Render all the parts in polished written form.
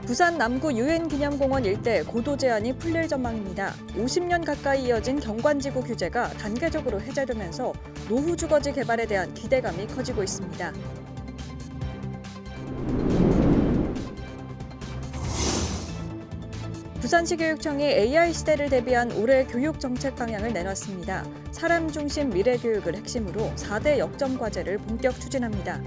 부산 남구 유엔기념공원 일대 고도 제한이 풀릴 전망입니다. 50년 가까이 이어진 경관지구 규제가 단계적으로 해제되면서 노후 주거지 개발에 대한 기대감이 커지고 있습니다. 부산시 교육청이 AI 시대를 대비한 올해 교육 정책 방향을 내놨습니다. 사람 중심 미래 교육을 핵심으로 4대 역점 과제를 본격 추진합니다.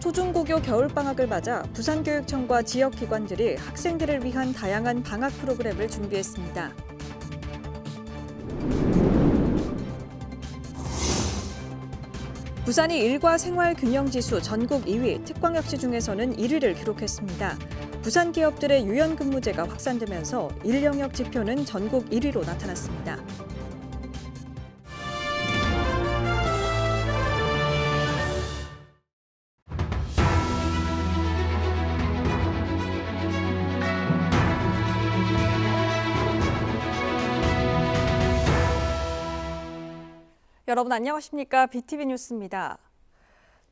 초중고교 겨울방학을 맞아 부산교육청과 지역기관들이 학생들을 위한 다양한 방학 프로그램을 준비했습니다. 부산이 일과 생활 균형 지수 전국 2위, 특광역시 중에서는 1위를 기록했습니다. 부산 기업들의 유연 근무제가 확산되면서 일 영역 지표는 전국 1위로 나타났습니다. 여러분 안녕하십니까? BTV 뉴스입니다.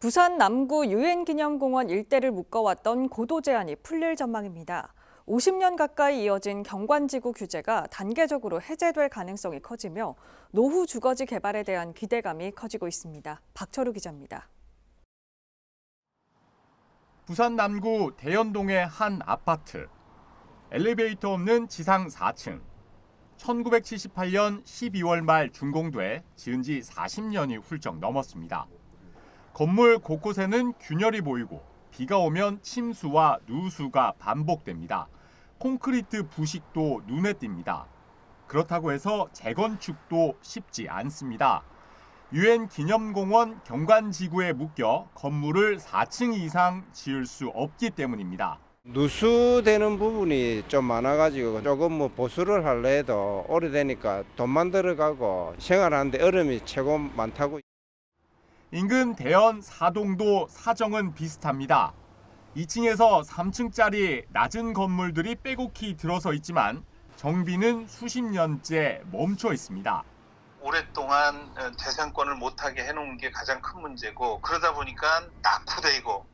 부산 남구 유엔기념공원 일대를 묶어왔던 고도 제한이 풀릴 전망입니다. 50년 가까이 이어진 경관지구 규제가 단계적으로 해제될 가능성이 커지며 노후 주거지 개발에 대한 기대감이 커지고 있습니다. 박철우 기자입니다. 부산 남구 대연동의 한 아파트. 엘리베이터 없는 지상 4층. 1978년 12월 말 준공돼 지은 지 40년이 훌쩍 넘었습니다. 건물 곳곳에는 균열이 보이고 비가 오면 침수와 누수가 반복됩니다. 콘크리트 부식도 눈에 띕니다. 그렇다고 해서 재건축도 쉽지 않습니다. 유엔 기념공원 경관지구에 묶여 건물을 4층 이상 지을 수 없기 때문입니다. 누수되는 부분이 좀 많아가지고 조금 보수를 하려 해도 오래되니까 돈만 들어가고 생활하는데 어려움이 최고 많다고. 인근 대연 사동도 사정은 비슷합니다. 2층에서 3층짜리 낮은 건물들이 빼곡히 들어서 있지만 정비는 수십 년째 멈춰 있습니다. 오랫동안 대상권을 못하게 해놓은 게 가장 큰 문제고, 그러다 보니까 낙후되고.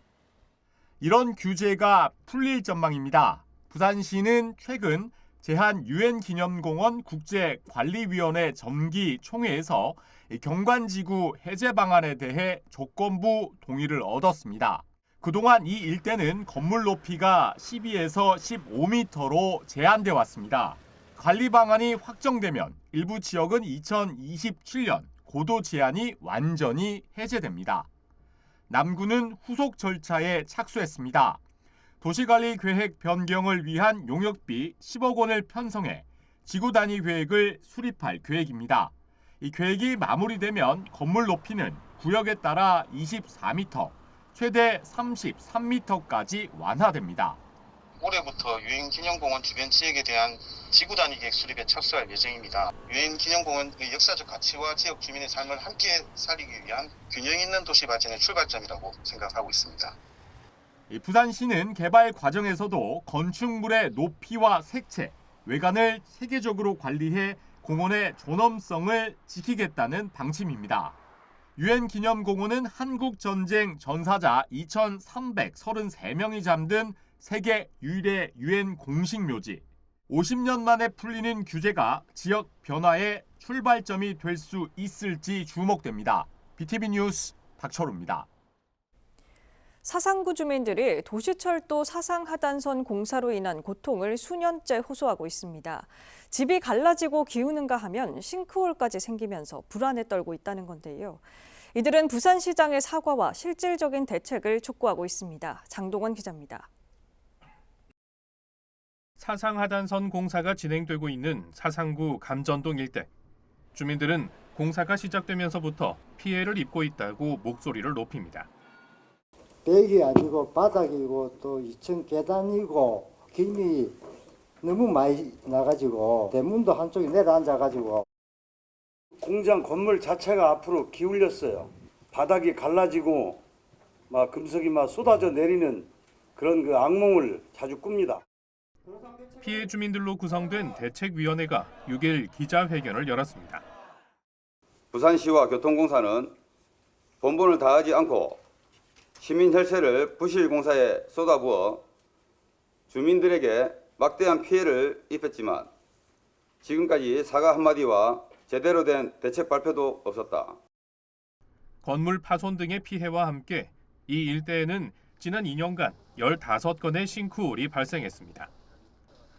이런 규제가 풀릴 전망입니다. 부산시는 최근 제한 유엔기념공원 국제관리위원회 정기 총회에서 경관지구 해제 방안에 대해 조건부 동의를 얻었습니다. 그동안 이 일대는 건물 높이가 12에서 15m로 제한돼 왔습니다. 관리 방안이 확정되면 일부 지역은 2027년 고도 제한이 완전히 해제됩니다. 남구는 후속 절차에 착수했습니다. 도시관리 계획 변경을 위한 용역비 10억 원을 편성해 지구 단위 계획을 수립할 계획입니다. 이 계획이 마무리되면 건물 높이는 구역에 따라 24m, 최대 33m까지 완화됩니다. 올해부터 유엔기념공원 주변 지역에 대한 지구 단위 계획 수립에 착수할 예정입니다. 유엔기념공원의 역사적 가치와 지역 주민의 삶을 함께 살리기 위한 균형 있는 도시 발전의 출발점이라고 생각하고 있습니다. 부산시는 개발 과정에서도 건축물의 높이와 색채, 외관을 체계적으로 관리해 공원의 존엄성을 지키겠다는 방침입니다. 유엔기념공원은 한국전쟁 전사자 2,333명이 잠든 세계 유일의 유엔 공식 묘지. 50년 만에 풀리는 규제가 지역 변화의 출발점이 될 수 있을지 주목됩니다. BTV 뉴스 박철우입니다. 사상구 주민들이 도시철도 사상하단선 공사로 인한 고통을 수년째 호소하고 있습니다. 집이 갈라지고 기우는가 하면 싱크홀까지 생기면서 불안에 떨고 있다는 건데요. 이들은 부산시장의 사과와 실질적인 대책을 촉구하고 있습니다. 장동원 기자입니다. 사상하단선 공사가 진행되고 있는 사상구 감전동 일대. 주민들은 공사가 시작되면서부터 피해를 입고 있다고 목소리를 높입니다. 벽이 아니고 바닥이고 또 2층 계단이고 김이 너무 많이 나가지고 대문도 한쪽에 내려앉아가지고 공장 건물 자체가 앞으로 기울였어요. 바닥이 갈라지고 막 금속이 막 쏟아져 내리는 그런 그 악몽을 자주 꿉니다. 피해 주민들로 구성된 대책위원회가 6일 기자회견을 열었습니다. 부산시와 교통공사는 본분을 다하지 않고 시민 혈세를 부실 공사에 쏟아부어 주민들에게 막대한 피해를 입혔지만 지금까지 사과 한마디와 제대로 된 대책 발표도 없었다. 건물 파손 등의 피해와 함께 이 일대에는 지난 2년간 15건의 싱크홀이 발생했습니다.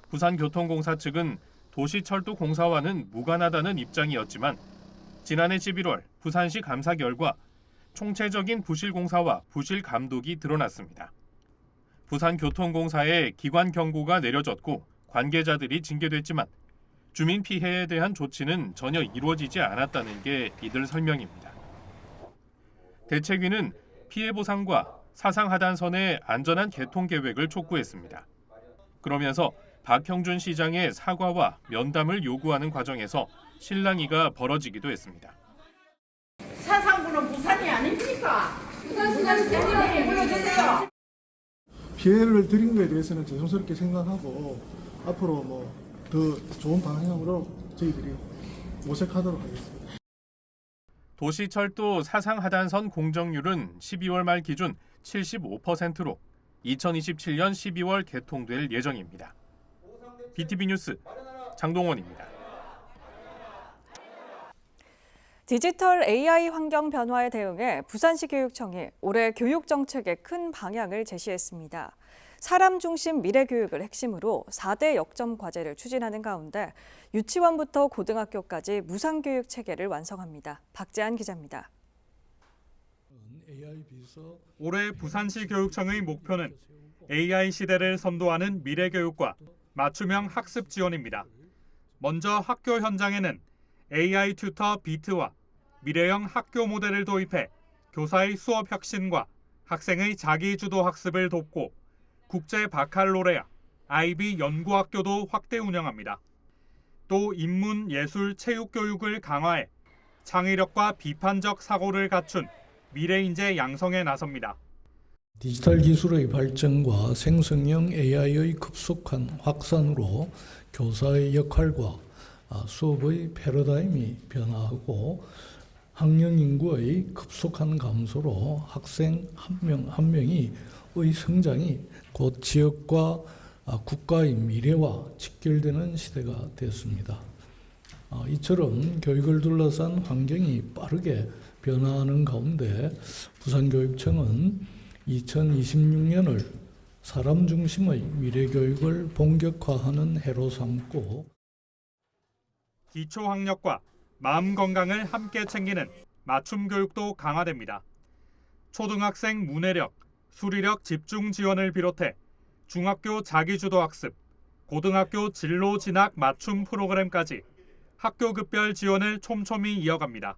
부산교통공사 측은 도시철도 공사와는 무관하다는 입장이었지만 지난해 11월 부산시 감사 결과 총체적인 부실 공사와 부실 감독이 드러났습니다. 부산교통공사에 기관 경고가 내려졌고 관계자들이 징계됐지만 주민 피해에 대한 조치는 전혀 이루어지지 않았다는 게 이들 설명입니다. 대책위는 피해 보상과 사상 하단선의 안전한 개통 계획을 촉구했습니다. 그러면서 박형준 시장의 사과와 면담을 요구하는 과정에서 실랑이가 벌어지기도 했습니다. 사상구는 부산이 아닙니까? 부산시장님 불러주세요. 피해를 드린 것에 대해서는 죄송스럽게 생각하고 앞으로 더 좋은 방향으로 저희들이 모색하도록 하겠습니다. 도시철도 사상하단선 공정률은 12월 말 기준 75%로 2027년 12월 개통될 예정입니다. BTV 뉴스 장동원입니다. 디지털 AI 환경 변화에 대응해 부산시 교육청이 올해 교육 정책의 큰 방향을 제시했습니다. 사람 중심 미래 교육을 핵심으로 4대 역점 과제를 추진하는 가운데 유치원부터 고등학교까지 무상 교육 체계를 완성합니다. 박재한 기자입니다. 올해 부산시 교육청의 목표는 AI 시대를 선도하는 미래 교육과 맞춤형 학습 지원입니다. 먼저 학교 현장에는 AI 튜터 비트와 미래형 학교 모델을 도입해 교사의 수업 혁신과 학생의 자기주도 학습을 돕고 국제 바칼로레아, IB 연구학교도 확대 운영합니다. 또 인문, 예술, 체육 교육을 강화해 창의력과 비판적 사고를 갖춘 미래인재 양성에 나섭니다. 디지털 기술의 발전과 생성형 AI의 급속한 확산으로 교사의 역할과 수업의 패러다임이 변화하고 학령 인구의 급속한 감소로 학생 한 명의 성장이 곧 지역과 국가의 미래와 직결되는 시대가 됐습니다. 이처럼 교육을 둘러싼 환경이 빠르게 변화하는 가운데 부산교육청은 2026년을 사람 중심의 미래교육을 본격화하는 해로 삼고 기초학력과 마음 건강을 함께 챙기는 맞춤 교육도 강화됩니다. 초등학생 문해력, 수리력 집중 지원을 비롯해 중학교 자기주도 학습, 고등학교 진로 진학 맞춤 프로그램까지 학교급별 지원을 촘촘히 이어갑니다.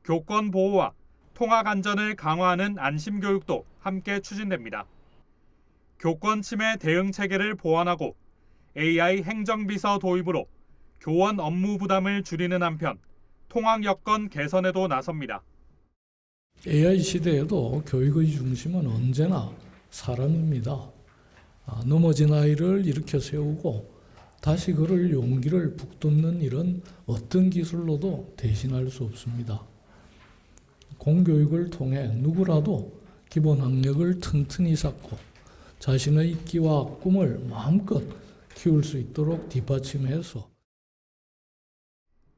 교권 보호와 통학 안전을 강화하는 안심 교육도 함께 추진됩니다. 교권 침해 대응 체계를 보완하고 AI 행정비서 도입으로 교원 업무 부담을 줄이는 한편 통학 여건 개선에도 나섭니다. AI 시대에도 교육의 중심은 언제나 사람입니다. 넘어진 아이를 일으켜 세우고 다시 그를 용기를 북돋는 일은 어떤 기술로도 대신할 수 없습니다. 공교육을 통해 누구라도 기본 학력을 튼튼히 쌓고 자신의 끼와 꿈을 마음껏 키울 수 있도록 뒷받침해서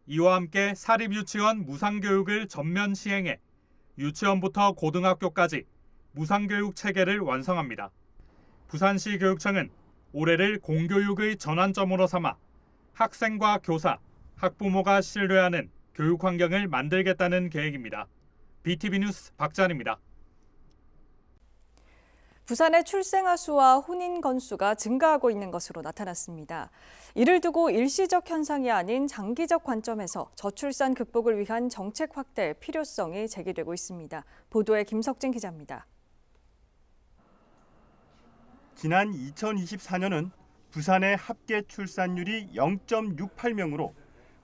이와 함께 사립유치원 무상교육을 전면 시행해 유치원부터 고등학교까지 무상교육 체계를 완성합니다. 부산시 교육청은 올해를 공교육의 전환점으로 삼아 학생과 교사, 학부모가 신뢰하는 교육 환경을 만들겠다는 계획입니다. BTV 뉴스 박찬입니다. 부산의 출생아 수와 혼인 건수가 증가하고 있는 것으로 나타났습니다. 이를 두고 일시적 현상이 아닌 장기적 관점에서 저출산 극복을 위한 정책 확대의 필요성이 제기되고 있습니다. 보도에 김석진 기자입니다. 지난 2024년은 부산의 합계 출산율이 0.68명으로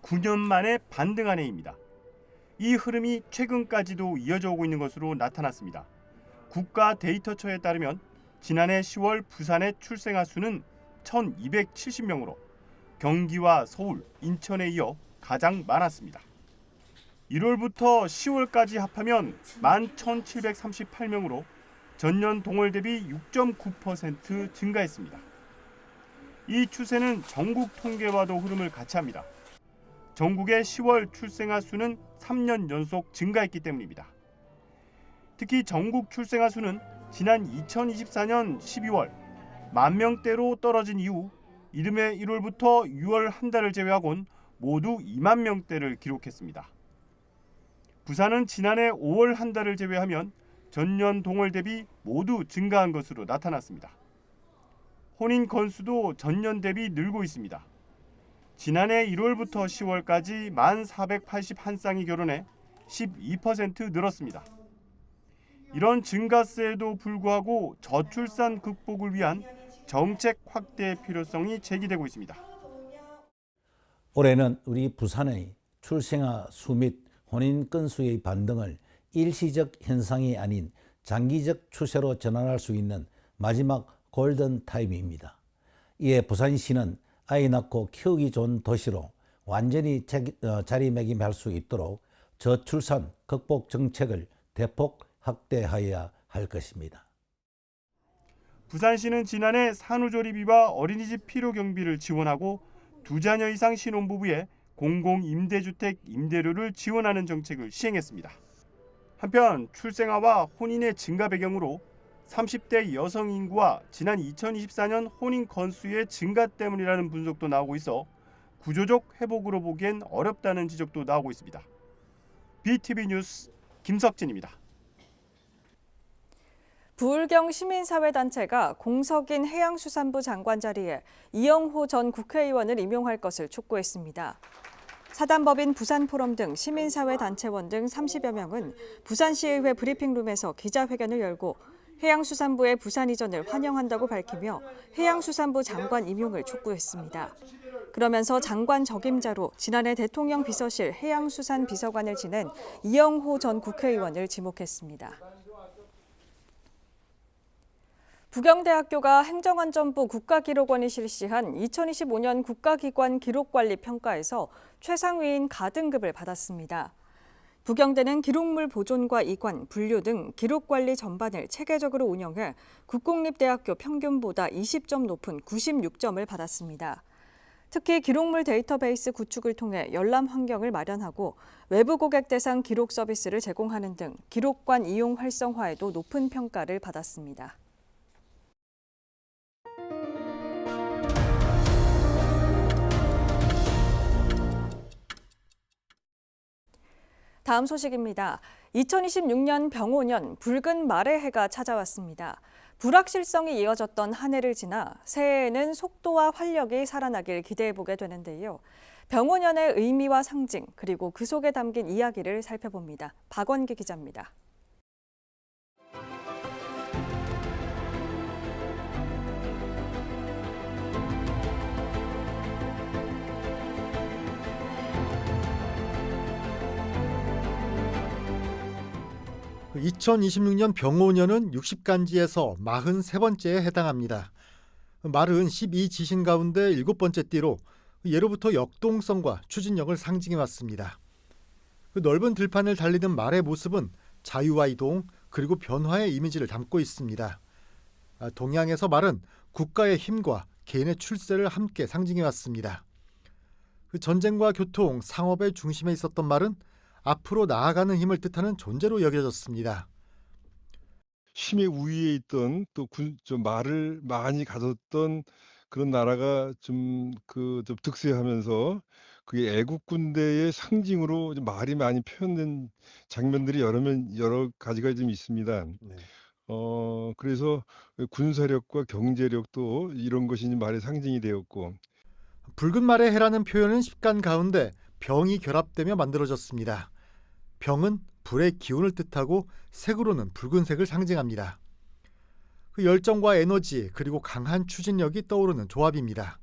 9년 만에 반등한 해입니다. 이 흐름이 최근까지도 이어져 오고 있는 것으로 나타났습니다. 국가 데이터처에 따르면 지난해 10월 부산의 출생아 수는 1,270명으로 경기와 서울, 인천에 이어 가장 많았습니다. 1월부터 10월까지 합하면 11,738명으로 전년 동월 대비 6.9% 증가했습니다. 이 추세는 전국 통계와도 흐름을 같이 합니다. 전국의 10월 출생아 수는 3년 연속 증가했기 때문입니다. 특히 전국 출생아 수는 지난 2024년 12월 10,000명대로 떨어진 이후 이듬해 1월부터 6월 한 달을 제외하곤 모두 2만 명대를 기록했습니다. 부산은 지난해 5월 한 달을 제외하면 전년 동월 대비 모두 증가한 것으로 나타났습니다. 혼인 건수도 전년 대비 늘고 있습니다. 지난해 1월부터 10월까지 1,481쌍이 결혼해 12% 늘었습니다. 이런 증가세에도 불구하고 저출산 극복을 위한 정책 확대 필요성이 제기되고 있습니다. 올해는 우리 부산의 출생아 수 및 혼인 건수의 반등을 일시적 현상이 아닌 장기적 추세로 전환할 수 있는 마지막 골든 타임입니다. 이에 부산시는 아이 낳고 키우기 좋은 도시로 완전히 자리매김할 수 있도록 저출산 극복 정책을 대폭 확대하여야 할 것입니다. 부산시는 지난해 산후조리비와 어린이집 필요 경비를 지원하고 2자녀 이상 신혼부부의 공공임대주택 임대료를 지원하는 정책을 시행했습니다. 한편 출생아와 혼인의 증가 배경으로 30대 여성 인구와 지난 2024년 혼인 건수의 증가 때문이라는 분석도 나오고 있어 구조적 회복으로 보기엔 어렵다는 지적도 나오고 있습니다. BTV 뉴스 김석진입니다. 부울경 시민사회단체가 공석인 해양수산부 장관 자리에 이영호 전 국회의원을 임용할 것을 촉구했습니다. 사단법인 부산포럼 등 시민사회단체원 등 30여 명은 부산시의회 브리핑룸에서 기자회견을 열고 해양수산부의 부산 이전을 환영한다고 밝히며 해양수산부 장관 임용을 촉구했습니다. 그러면서 장관 적임자로 지난해 대통령 비서실 해양수산비서관을 지낸 이영호 전 국회의원을 지목했습니다. 부경대학교가 행정안전부 국가기록원이 실시한 2025년 국가기관 기록관리 평가에서 최상위인 가등급을 받았습니다. 부경대는 기록물 보존과 이관, 분류 등 기록관리 전반을 체계적으로 운영해 국공립대학교 평균보다 20점 높은 96점을 받았습니다. 특히 기록물 데이터베이스 구축을 통해 열람 환경을 마련하고 외부 고객 대상 기록 서비스를 제공하는 등 기록관 이용 활성화에도 높은 평가를 받았습니다. 다음 소식입니다. 2026년 병오년 붉은 말의 해가 찾아왔습니다. 불확실성이 이어졌던 한 해를 지나 새해에는 속도와 활력이 살아나길 기대해보게 되는데요. 병오년의 의미와 상징 그리고 그 속에 담긴 이야기를 살펴봅니다. 박원기 기자입니다. 그 2026년 병오년은 60간지에서 43번째에 해당합니다. 말은 12지신 가운데 7번째 띠로 예로부터 역동성과 추진력을 상징해 왔습니다. 그 넓은 들판을 달리는 말의 모습은 자유와 이동 그리고 변화의 이미지를 담고 있습니다. 동양에서 말은 국가의 힘과 개인의 출세를 함께 상징해 왔습니다. 그 전쟁과 교통, 상업의 중심에 있었던 말은 앞으로 나아가는 힘을 뜻하는 존재로 여겨졌습니다. 힘의 우위에 있던 또 좀 말을 많이 가졌던 그런 나라가 좀 득세하면서 그게 애국 군대의 상징으로 좀 말이 많이 표현된 장면들이 여러 가지가 좀 있습니다. 네. 그래서 군사력과 경제력도 이런 것이 말의 상징이 되었고, 붉은 말의 해라는 표현은 10간 가운데 병이 결합되며 만들어졌습니다. 병은 불의 기운을 뜻하고 색으로는 붉은색을 상징합니다. 그 열정과 에너지 그리고 강한 추진력이 떠오르는 조합입니다.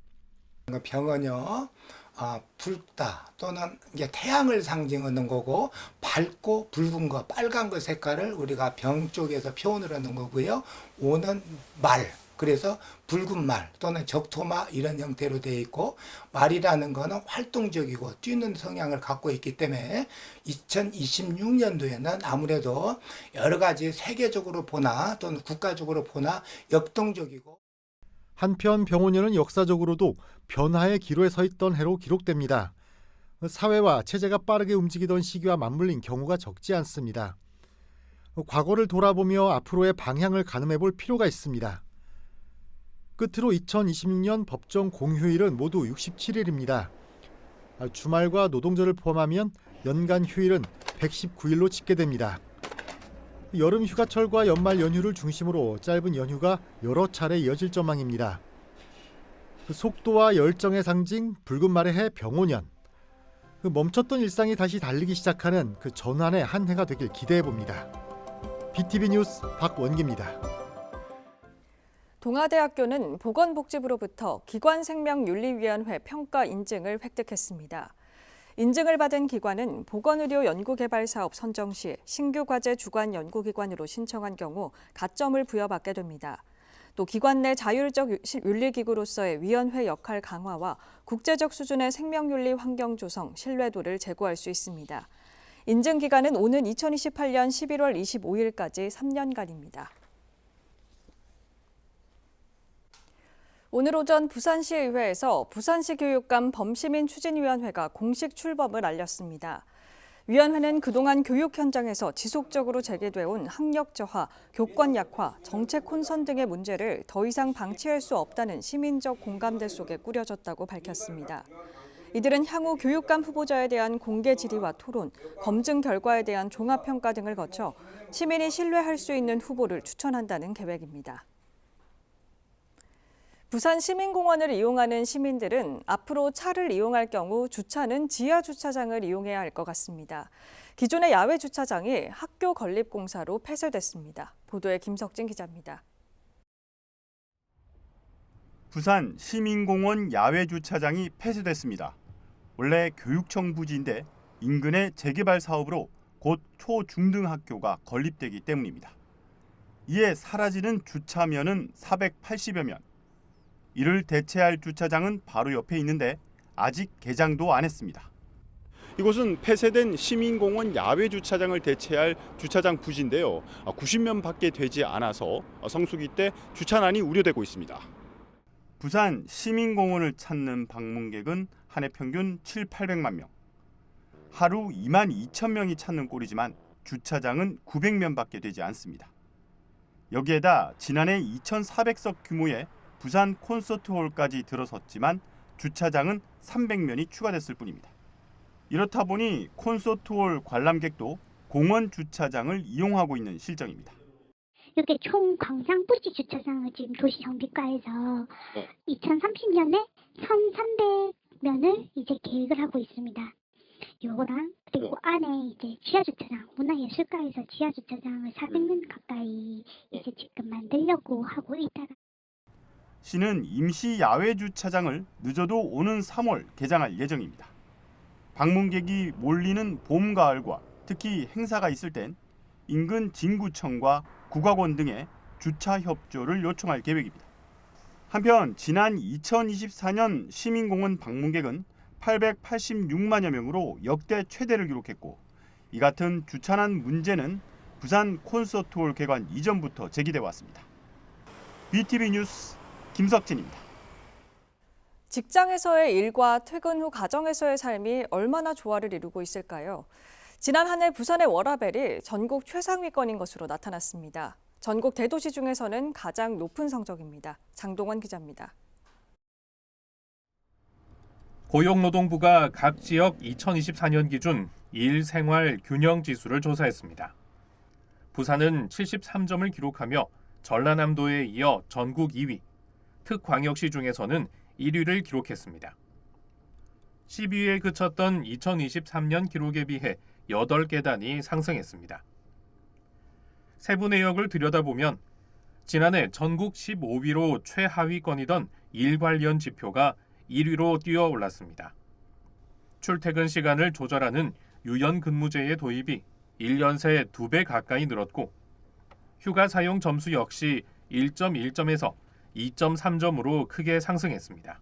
병은요, 붉다 또는 이게 태양을 상징하는 거고, 밝고 붉은 거, 빨간 거 색깔을 우리가 병 쪽에서 표현을 하는 거고요. 오는 말, 그래서 붉은 말 또는 적토마 이런 형태로 되어 있고, 말이라는 거는 활동적이고 뛰는 성향을 갖고 있기 때문에 2026년도에는 아무래도 여러 가지 세계적으로 보나 또는 국가적으로 보나 역동적이고. 한편 병오년은 역사적으로도 변화의 기로에 서 있던 해로 기록됩니다. 사회와 체제가 빠르게 움직이던 시기와 맞물린 경우가 적지 않습니다. 과거를 돌아보며 앞으로의 방향을 가늠해 볼 필요가 있습니다. 끝으로 2026년 법정 공휴일은 모두 67일입니다. 주말과 노동절을 포함하면 연간 휴일은 119일로 집계됩니다. 여름 휴가철과 연말 연휴를 중심으로 짧은 연휴가 여러 차례 이어질 전망입니다. 속도와 열정의 상징 붉은 말의 해 병오년. 멈췄던 일상이 다시 달리기 시작하는 그 전환의 한 해가 되길 기대해 봅니다. BTV 뉴스 박원기입니다. 동아대학교는 보건복지부로부터 기관생명윤리위원회 평가 인증을 획득했습니다. 인증을 받은 기관은 보건의료 연구개발사업 선정 시 신규 과제 주관 연구기관으로 신청한 경우 가점을 부여받게 됩니다. 또 기관 내 자율적 윤리기구로서의 위원회 역할 강화와 국제적 수준의 생명윤리 환경 조성, 신뢰도를 제고할 수 있습니다. 인증 기간은 오는 2028년 11월 25일까지 3년간입니다. 오늘 오전 부산시의회에서 부산시 교육감 범시민추진위원회가 공식 출범을 알렸습니다. 위원회는 그동안 교육 현장에서 지속적으로 제기돼온 학력 저하, 교권 약화, 정책 혼선 등의 문제를 더 이상 방치할 수 없다는 시민적 공감대 속에 꾸려졌다고 밝혔습니다. 이들은 향후 교육감 후보자에 대한 공개 질의와 토론, 검증 결과에 대한 종합평가 등을 거쳐 시민이 신뢰할 수 있는 후보를 추천한다는 계획입니다. 부산 시민공원을 이용하는 시민들은 앞으로 차를 이용할 경우 주차는 지하 주차장을 이용해야 할 것 같습니다. 기존의 야외 주차장이 학교 건립공사로 폐쇄됐습니다. 보도에 김석진 기자입니다. 부산 시민공원 야외 주차장이 폐쇄됐습니다. 원래 교육청 부지인데 인근의 재개발 사업으로 곧 초중등학교가 건립되기 때문입니다. 이에 사라지는 주차면은 480여 면. 이를 대체할 주차장은 바로 옆에 있는데 아직 개장도 안 했습니다. 이곳은 폐쇄된 시민공원 야외 주차장을 대체할 주차장 부지인데요. 90면밖에 되지 않아서 성수기 때 주차난이 우려되고 있습니다. 부산 시민공원을 찾는 방문객은 한 해 평균 7,800만 명. 하루 22,000명이 찾는 꼴이지만 주차장은 900면밖에 되지 않습니다. 여기에다 지난해 2,400석 규모의 부산 콘서트홀까지 들어섰지만 주차장은 300면이 추가됐을 뿐입니다. 이렇다 보니 콘서트홀 관람객도 공원 주차장을 이용하고 있는 실정입니다. 이렇게 총 광장 부지 주차장을 지금 도시정비과에서 2030년에 1,300면을 이제 계획을 하고 있습니다. 요거랑 그리고 안에 이제 지하 주차장, 문화예술가에서 지하 주차장을 400면 가까이 이제 지금 만들려고 하고 있다가. 시는 임시 야외 주차장을 늦어도 오는 3월 개장할 예정입니다. 방문객이 몰리는 봄, 가을과 특히 행사가 있을 땐 인근 진구청과 국악원 등의 주차 협조를 요청할 계획입니다. 한편 지난 2024년 시민공원 방문객은 886만여 명으로 역대 최대를 기록했고 이 같은 주차난 문제는 부산 콘서트홀 개관 이전부터 제기돼 왔습니다. BTV 뉴스 김석진입니다. 직장에서의 일과 퇴근 후 가정에서의 삶이 얼마나 조화를 이루고 있을까요? 지난 한 해 부산의 워라밸이 전국 최상위권인 것으로 나타났습니다. 전국 대도시 중에서는 가장 높은 성적입니다. 장동원 기자입니다. 고용노동부가 각 지역 2024년 기준 일 생활 균형 지수를 조사했습니다. 부산은 73점을 기록하며 전라남도에 이어 전국 2위, 특광역시 중에서는 1위를 기록했습니다. 12위에 그쳤던 2023년 기록에 비해 8계단이 상승했습니다. 세부 내역을 들여다보면 지난해 전국 15위로 최하위권이던 일 관련 지표가 1위로 뛰어올랐습니다. 출퇴근 시간을 조절하는 유연근무제의 도입이 1년 새 2배 가까이 늘었고 휴가 사용 점수 역시 1.1점에서 2.3점으로 크게 상승했습니다.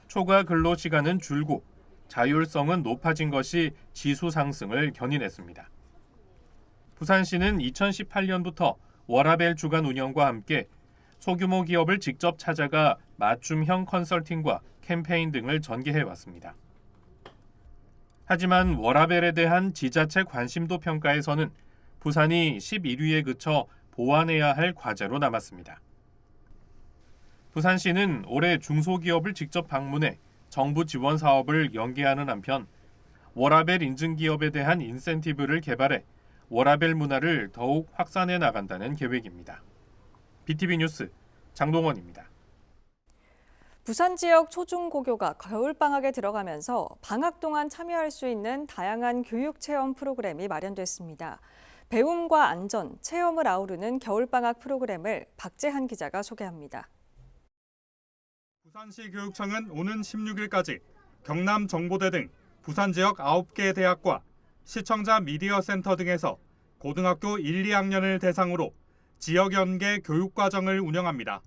초과 근로 시간은 줄고 자율성은 높아진 것이 지수 상승을 견인했습니다. 부산시는 2018년부터 워라벨 주간 운영과 함께 소규모 기업을 직접 찾아가 맞춤형 컨설팅과 캠페인 등을 전개해 왔습니다. 하지만 워라벨에 대한 지자체 관심도 평가에서는 부산이 11위에 그쳐 보완해야 할 과제로 남았습니다. 부산시는 올해 중소기업을 직접 방문해 정부 지원 사업을 연계하는 한편 워라벨 인증 기업에 대한 인센티브를 개발해 워라벨 문화를 더욱 확산해 나간다는 계획입니다. BTV 뉴스 장동원입니다. 부산 지역 초중고교가 겨울방학에 들어가면서 방학 동안 참여할 수 있는 다양한 교육체험 프로그램이 마련됐습니다. 배움과 안전, 체험을 아우르는 겨울방학 프로그램을 박재한 기자가 소개합니다. 부산시 교육청은 오는 16일까지 경남 정보대 등 부산 지역 9개 대학과 시청자 미디어 센터 등에서 고등학교 1, 2학년을 대상으로 지역 연계 교육과정을 운영합니다.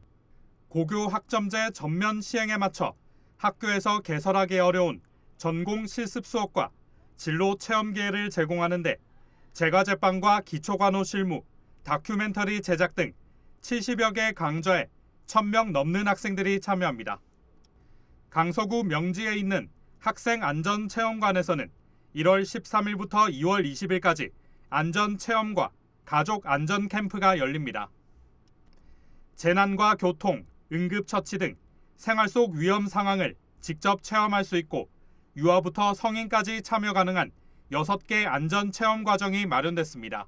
고교 학점제 전면 시행에 맞춰 학교에서 개설하기 어려운 전공 실습 수업과 진로 체험 기회를 제공하는 데 제과제빵과 기초간호 실무, 다큐멘터리 제작 등 70여 개 강좌에 1,000명 넘는 학생들이 참여합니다. 강서구 명지에 있는 학생안전체험관에서는 1월 13일부터 2월 20일까지 안전체험과 가족안전캠프가 열립니다. 재난과 교통, 응급처치 등 생활 속 위험 상황을 직접 체험할 수 있고 유아부터 성인까지 참여 가능한 6개 안전체험 과정이 마련됐습니다.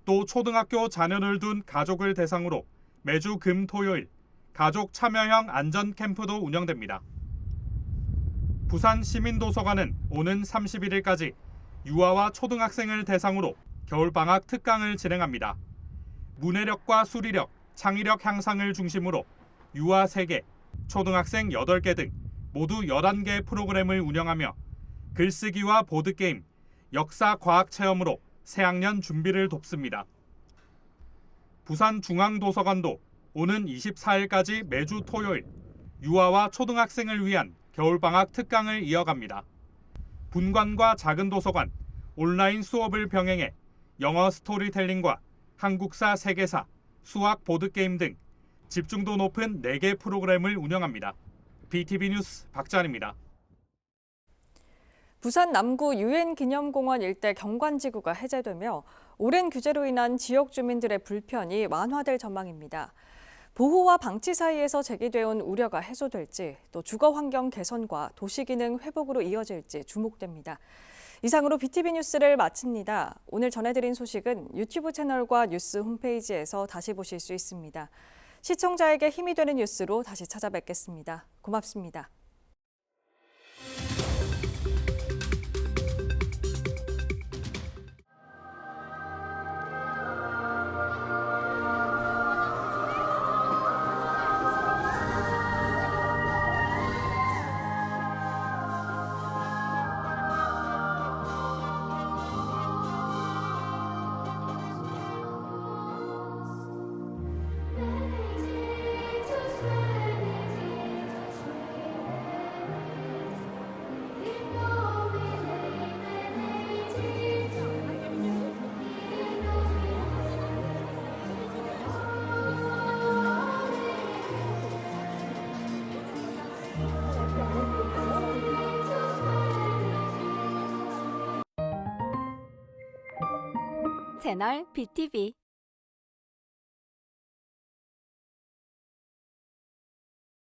또 초등학교 자녀를 둔 가족을 대상으로 매주 금, 토요일 가족 참여형 안전캠프도 운영됩니다. 부산 시민도서관은 오는 31일까지 유아와 초등학생을 대상으로 겨울방학 특강을 진행합니다. 문해력과 수리력, 창의력 향상을 중심으로 유아 3개, 초등학생 8개 등 모두 11개 프로그램을 운영하며 글쓰기와 보드게임, 역사 과학 체험으로 새학년 준비를 돕습니다. 부산중앙도서관도 오는 24일까지 매주 토요일 유아와 초등학생을 위한 겨울방학 특강을 이어갑니다. 분관과 작은 도서관, 온라인 수업을 병행해 영어 스토리텔링과 한국사, 세계사, 수학 보드게임 등 집중도 높은 4개 프로그램을 운영합니다. BTV 뉴스 박찬입니다. 부산 남구 유엔기념공원 일대 경관지구가 해제되며 오랜 규제로 인한 지역 주민들의 불편이 완화될 전망입니다. 보호와 방치 사이에서 제기돼온 우려가 해소될지 또 주거 환경 개선과 도시기능 회복으로 이어질지 주목됩니다. 이상으로 BTV 뉴스를 마칩니다. 오늘 전해드린 소식은 유튜브 채널과 뉴스 홈페이지에서 다시 보실 수 있습니다. 시청자에게 힘이 되는 뉴스로 다시 찾아뵙겠습니다. 고맙습니다. 채널 BTV